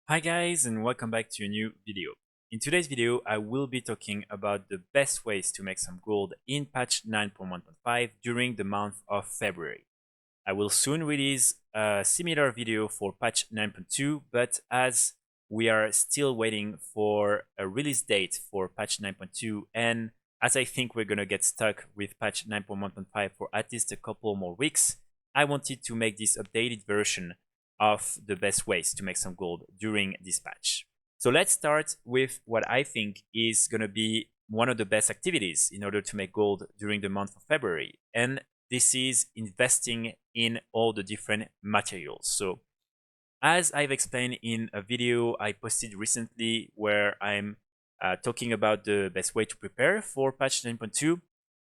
Hi guys, and welcome back to a new video. In today's video, I will be talking about the best ways to make some gold in patch 9.1.5 during the month of February. I will soon release a similar video for patch 9.2, but as we are still waiting for a release date for patch 9.2, and as I think we're gonna get stuck with patch 9.1.5 for at least a couple more weeks, I wanted to make this updated version of the best ways to make some gold during this patch. So let's start with what I think is going to be one of the best activities in order to make gold during the month of February. And this is investing in all the different materials. So as I've explained in a video I posted recently where I'm talking about the best way to prepare for patch 9.2,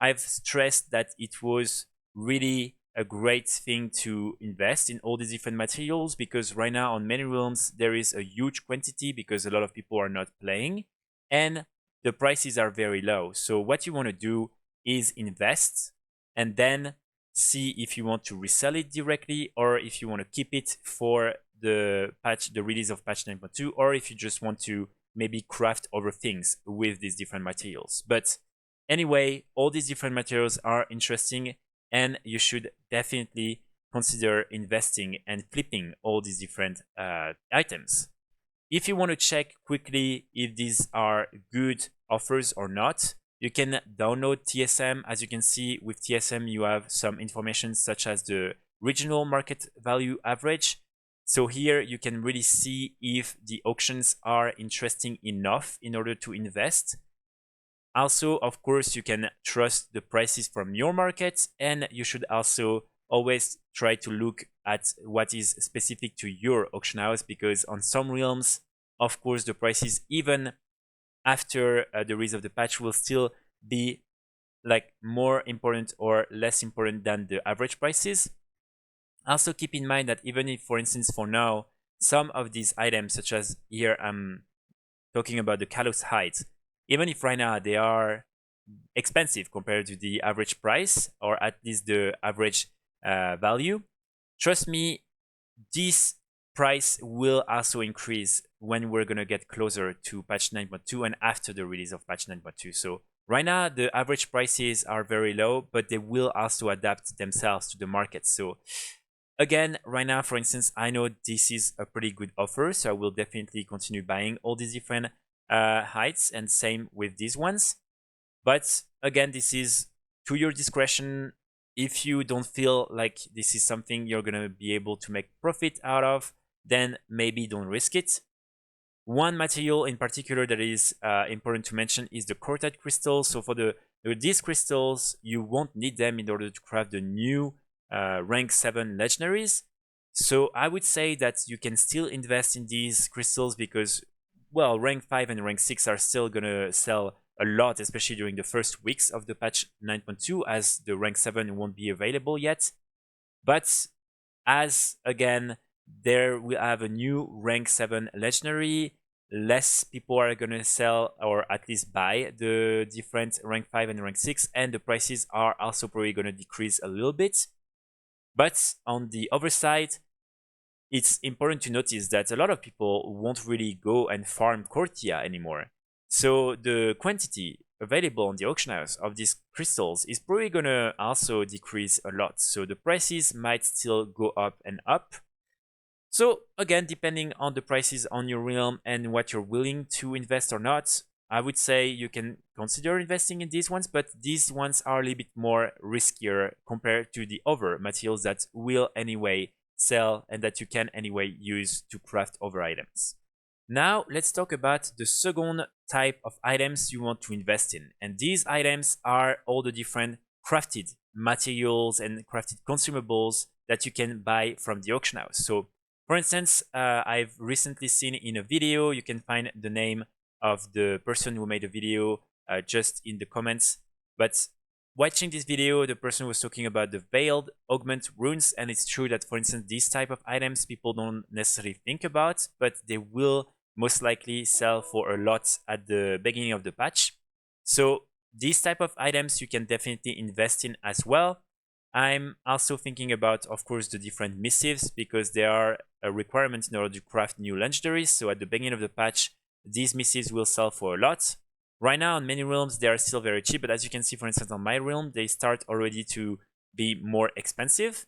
I've stressed that it was really a great thing to invest in all these different materials because right now on many realms there is a huge quantity because a lot of people are not playing and the prices are very low. So what you want to do is invest and then see if you want to resell it directly or if you want to keep it for the release of patch 9.2, or if you just want to maybe craft other things with these different materials. But anyway, all these different materials are interesting and you should definitely consider investing and flipping all these different items. If you want to check quickly if these are good offers or not, you can download TSM. As you can see with TSM, you have some information such as the regional market value average. So here you can really see if the auctions are interesting enough in order to invest. Also, of course, you can trust the prices from your market, and you should also always try to look at what is specific to your auction house, because on some realms, of course, the prices, even after the release of the patch, will still be like more important or less important than the average prices. Also keep in mind that even if, for instance, for now, some of these items, such as here I'm talking about the callous hides, even if right now they are expensive compared to the average price, or at least the average value, trust me, this price will also increase when we're going to get closer to patch 9.2 and after the release of patch 9.2. So right now the average prices are very low, but they will also adapt themselves to the market. So again, right now, for instance, I know this is a pretty good offer, so I will definitely continue buying all these different heights, and same with these ones. But again, this is to your discretion. If you don't feel like this is something you're gonna be able to make profit out of, then maybe don't risk it. One material in particular that is important to mention is the korthite crystals. So for these crystals, you won't need them in order to craft the new rank 7 legendaries. So I would say that you can still invest in these crystals because, well, rank 5 and rank 6 are still gonna sell a lot, especially during the first weeks of the patch 9.2, as the rank 7 won't be available yet. But as, again, there will have a new rank 7 legendary, less people are gonna sell or at least buy the different rank 5 and rank 6, and the prices are also probably gonna decrease a little bit. But on the other side, it's important to notice that a lot of people won't really go and farm Cortia anymore. So the quantity available on the auction house of these crystals is probably gonna also decrease a lot. So the prices might still go up and up. So again, depending on the prices on your realm and what you're willing to invest or not, I would say you can consider investing in these ones, but these ones are a little bit more riskier compared to the other materials that will anyway sell and that you can anyway use to craft other items. Now let's talk about the second type of items you want to invest in. And these items are all the different crafted materials and crafted consumables that you can buy from the auction house. So for instance, I've recently seen in a video, you can find the name of the person who made a video just in the comments. But watching this video, the person was talking about the veiled augment runes, and it's true that, for instance, these type of items people don't necessarily think about, but they will most likely sell for a lot at the beginning of the patch. So these type of items you can definitely invest in as well. I'm also thinking about, of course, the different missives, because they are a requirement in order to craft new legendaries. So at the beginning of the patch, these missives will sell for a lot. Right now, on many realms, they are still very cheap, but as you can see, for instance, on my realm, they start already to be more expensive.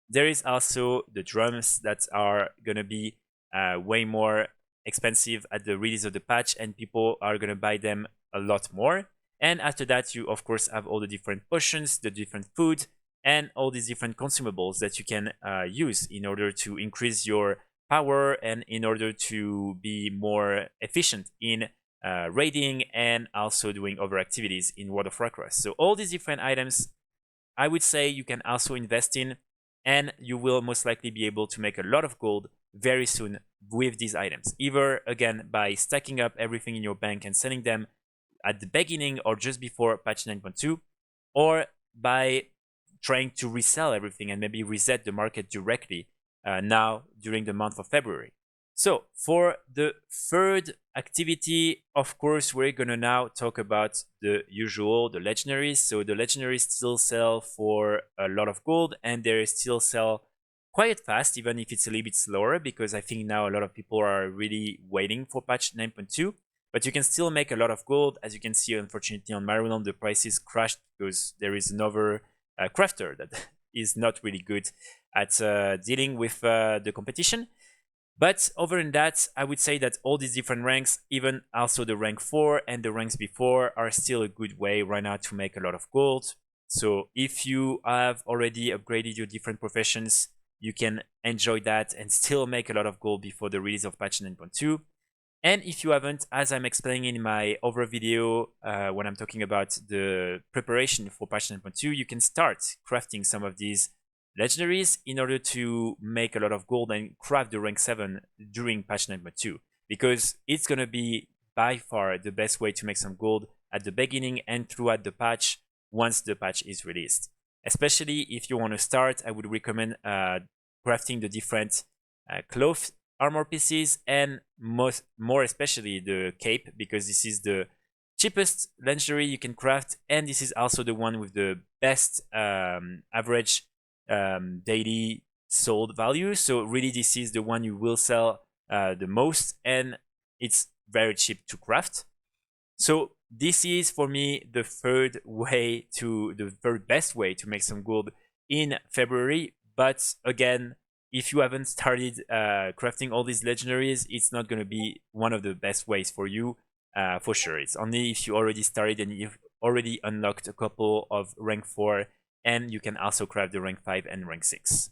There is also the drums that are going to be way more expensive at the release of the patch, and people are going to buy them a lot more. And after that, you of course have all the different potions, the different food, and all these different consumables that you can use in order to increase your power and in order to be more efficient in raiding and also doing other activities in World of Warcraft. So all these different items, I would say you can also invest in, and you will most likely be able to make a lot of gold very soon with these items. Either, again, by stacking up everything in your bank and selling them at the beginning or just before patch 9.2, or by trying to resell everything and maybe reset the market directly now during the month of February. So for the third activity, of course, we're going to now talk about the usual, the legendaries. So the legendaries still sell for a lot of gold, and they still sell quite fast, even if it's a little bit slower, because I think now a lot of people are really waiting for patch 9.2. But you can still make a lot of gold. As you can see, unfortunately, on my realm, the prices crashed because there is another crafter that is not really good at dealing with the competition. But other than that, I would say that all these different ranks, even also the rank 4 and the ranks before, are still a good way right now to make a lot of gold. So if you have already upgraded your different professions, you can enjoy that and still make a lot of gold before the release of patch 9.2. And if you haven't, as I'm explaining in my other video when I'm talking about the preparation for patch 9.2, you can start crafting some of these legendaries in order to make a lot of gold and craft the rank 7 during patch 9.2, because it's going to be by far the best way to make some gold at the beginning and throughout the patch once the patch is released. Especially if you want to start, I would recommend crafting the different cloth armor pieces, and more especially the cape, because this is the cheapest legendary you can craft, and this is also the one with the best average daily sold value. So really, this is the one you will sell the most, and it's very cheap to craft. So this is for me the third best way to make some gold in February. But again, if you haven't started crafting all these legendaries, it's not going to be one of the best ways for you, for sure. It's only if you already started and you've already unlocked a couple of rank 4, and you can also craft the rank 5 and rank 6.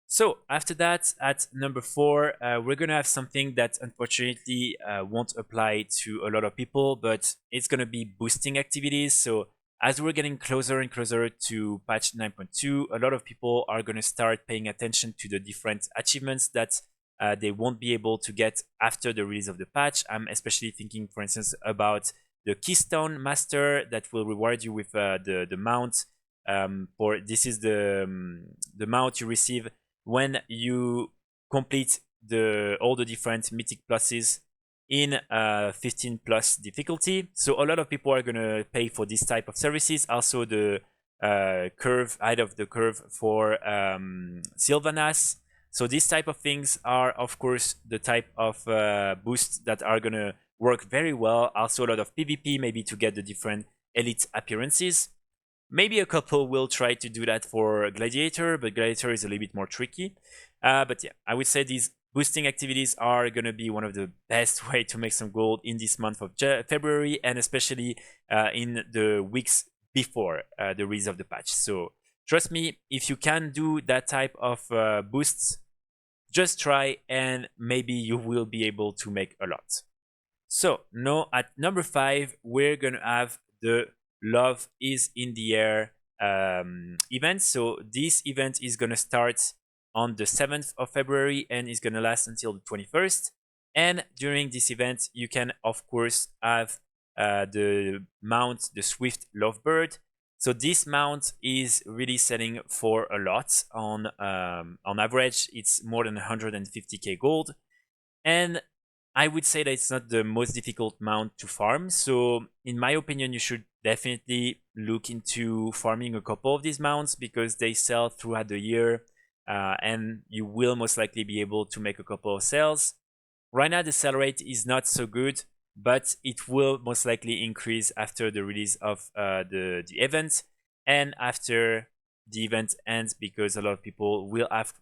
So after that, at number 4, we're going to have something that unfortunately won't apply to a lot of people, but it's going to be boosting activities. So as we're getting closer and closer to patch 9.2, a lot of people are going to start paying attention to the different achievements that they won't be able to get after the release of the patch. I'm especially thinking, for instance, about the Keystone Master that will reward you with the mount. This is the mount you receive when you complete all the different mythic pluses in 15 plus difficulty. So a lot of people are going to pay for this type of services. Also the height of the curve for Sylvanas. So these type of things are of course the type of boosts that are going to work very well. Also a lot of PvP, maybe to get the different elite appearances. Maybe a couple will try to do that for Gladiator, but Gladiator is a little bit more tricky. But yeah, I would say these boosting activities are going to be one of the best way to make some gold in this month of February, and especially in the weeks before the release of the patch. So trust me, if you can do that type of boosts, just try, and maybe you will be able to make a lot. So now at number 5, we're going to have the Love is in the Air event. So this event is going to start on the 7th of February and is going to last until the 21st. And during this event, you can, of course, have the mount, the Swift Lovebird. So this mount is really selling for a lot. On average, it's more than 150k gold. And I would say that it's not the most difficult mount to farm. So in my opinion, you should definitely look into farming a couple of these mounts because they sell throughout the year, and you will most likely be able to make a couple of sales. Right now, the sell rate is not so good, but it will most likely increase after the release of the event and after the event ends, because a lot of people will have,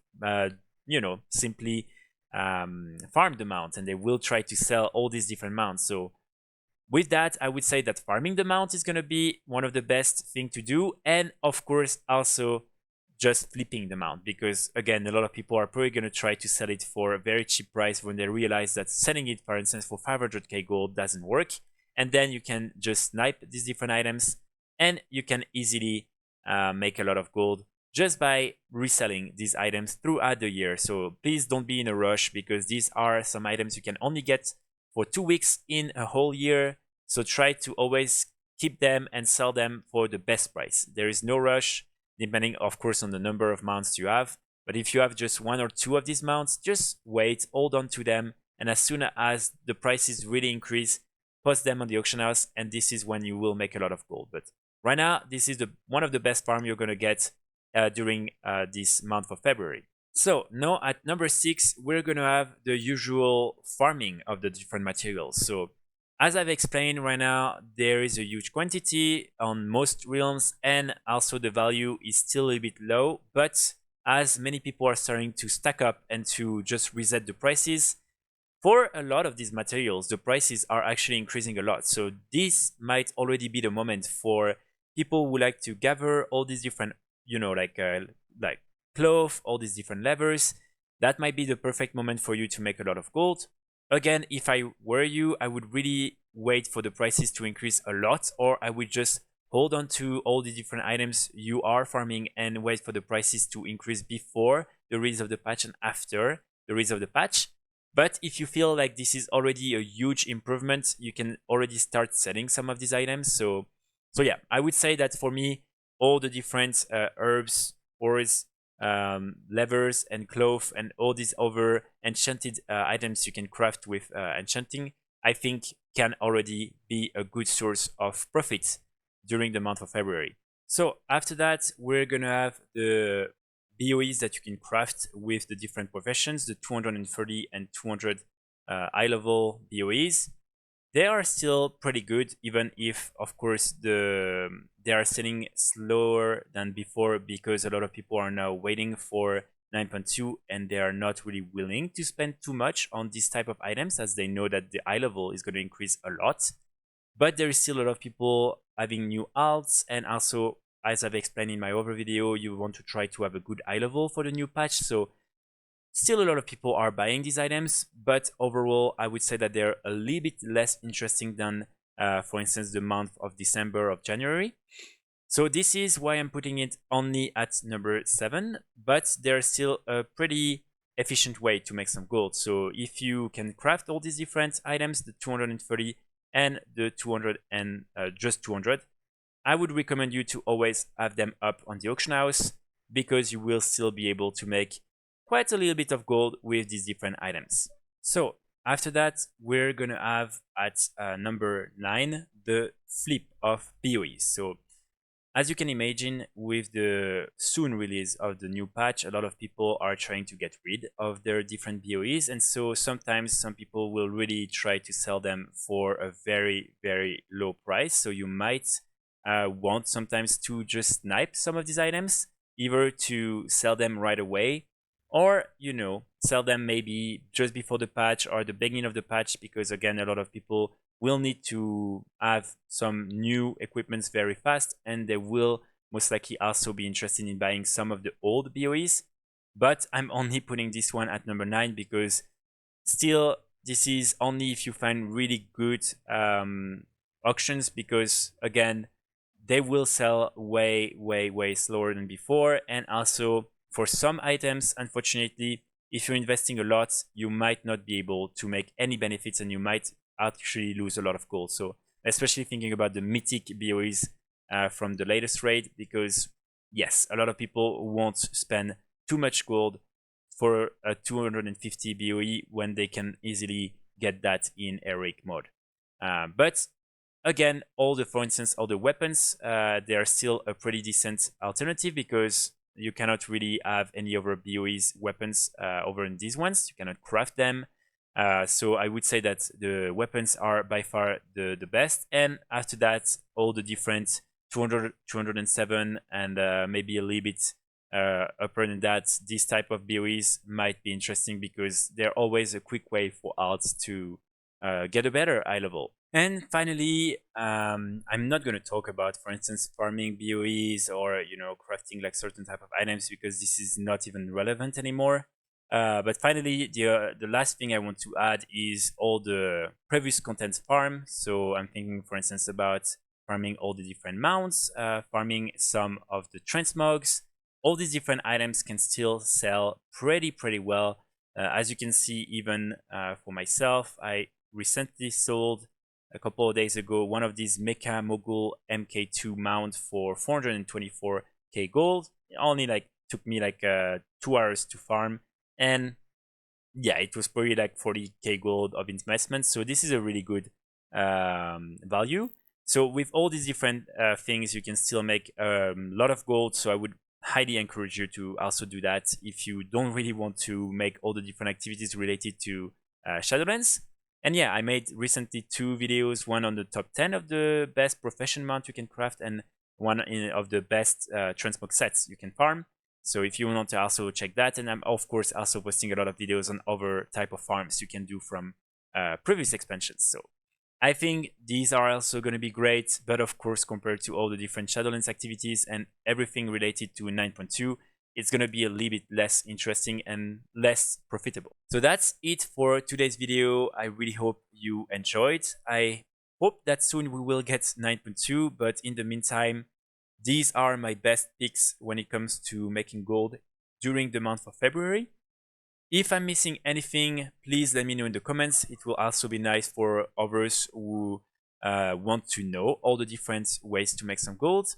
simply farm the mount, and they will try to sell all these different mounts. So with that, I would say that farming the mount is going to be one of the best thing to do, and of course also just flipping the mount, because again, a lot of people are probably going to try to sell it for a very cheap price when they realize that selling it, for instance, for 500k gold doesn't work, and then you can just snipe these different items and you can easily make a lot of gold just by reselling these items throughout the year. So please don't be in a rush, because these are some items you can only get for 2 weeks in a whole year. So try to always keep them and sell them for the best price. There is no rush, depending of course on the number of mounts you have. But if you have just 1 or 2 of these mounts, just wait, hold on to them, and as soon as the prices really increase, post them on the auction house, and this is when you will make a lot of gold. But right now, this is one of the best farm you're going to get during this month of February. So now at number 6, we're going to have the usual farming of the different materials. So as I've explained, right now there is a huge quantity on most realms, and also the value is still a little bit low, but as many people are starting to stack up and to just reset the prices, for a lot of these materials, the prices are actually increasing a lot. So this might already be the moment for people who like to gather all these different, like cloth, all these different levers. That might be the perfect moment for you to make a lot of gold. Again, if I were you, I would really wait for the prices to increase a lot, or I would just hold on to all the different items you are farming and wait for the prices to increase before the release of the patch and after the release of the patch. But if you feel like this is already a huge improvement, you can already start selling some of these items. So yeah, I would say that for me, all the different herbs, ores, levers and cloth, and all these other enchanted items you can craft with enchanting, I think can already be a good source of profit during the month of February. So after that, we're gonna have the BOEs that you can craft with the different professions, the 230 and 200 high level BOEs. They are still pretty good, even if of course they are selling slower than before, because a lot of people are now waiting for 9.2 and they are not really willing to spend too much on this type of items, as they know that the high level is going to increase a lot. But there is still a lot of people having new alts, and also, as I've explained in my other video, you want to try to have a good high level for the new patch. So still a lot of people are buying these items, but overall I would say that they're a little bit less interesting than for instance the month of December or January. So this is why I'm putting it only at number 7, but there's still a pretty efficient way to make some gold. So if you can craft all these different items, the 230 and the 200 and just 200, I would recommend you to always have them up on the auction house, because you will still be able to make quite a little bit of gold with these different items. So after that, we're gonna have at number 9 the flip of BOEs. So as you can imagine, with the soon release of the new patch, a lot of people are trying to get rid of their different BOEs, and so sometimes some people will really try to sell them for a very, very low price. So you might want sometimes to just snipe some of these items, either to sell them right away, or sell them maybe just before the patch or the beginning of the patch, because again, a lot of people will need to have some new equipments very fast, and they will most likely also be interested in buying some of the old BOEs. But I'm only putting this one at number 9 because still this is only if you find really good auctions, because again, they will sell way, way, way slower than before. And also for some items, unfortunately, if you're investing a lot, you might not be able to make any benefits, and you might actually lose a lot of gold. So especially thinking about the mythic BOEs from the latest raid, because yes, a lot of people won't spend too much gold for a 250 BOE when they can easily get that in heroic mode. But again, for instance, all the weapons, they are still a pretty decent alternative because you cannot really have any other BOE's weapons over in these ones. You cannot craft them. So I would say that the weapons are by far the best. And after that, all the different 200, 207, and maybe a little bit upper than that, this type of BOEs might be interesting because they're always a quick way for alts to get a better eye level. And finally, I'm not going to talk about, for instance, farming BOEs or, you know, crafting like certain type of items because this is not even relevant anymore. But finally, the last thing I want to add is all the previous content farm. So I'm thinking, for instance, about farming all the different mounts, farming some of the transmogs. All these different items can still sell pretty well. As you can see, even for myself, I recently sold a couple of days ago one of these Mecha Mogul MK2 mount for 424k gold. It only like took me like 2 hours to farm, and yeah, it was probably like 40k gold of investment. So this is a really good value. So with all these different things, you can still make a lot of gold. So I would highly encourage you to also do that if you don't really want to make all the different activities related to Shadowlands. And yeah, I made recently 2 videos, one on the top 10 of the best profession mount you can craft and one of the best transmog sets you can farm. So if you want to also check that, and I'm of course also posting a lot of videos on other type of farms you can do from previous expansions. So I think these are also going to be great, but of course compared to all the different Shadowlands activities and everything related to 9.2, it's going to be a little bit less interesting and less profitable. So that's it for today's video. I really hope you enjoyed. I hope that soon we will get 9.2, but in the meantime, these are my best picks when it comes to making gold during the month of February. If I'm missing anything, please let me know in the comments. It will also be nice for others who want to know all the different ways to make some gold.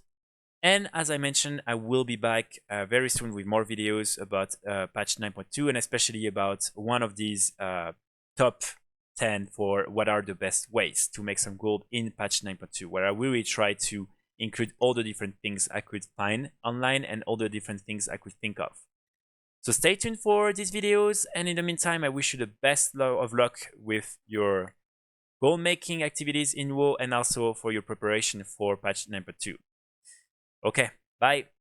And as I mentioned, I will be back very soon with more videos about patch 9.2 and especially about one of these top 10 for what are the best ways to make some gold in patch 9.2, where I really try to include all the different things I could find online and all the different things I could think of. So stay tuned for these videos, and in the meantime, I wish you the best of luck with your gold making activities in WoW and also for your preparation for patch 9.2. Okay, bye.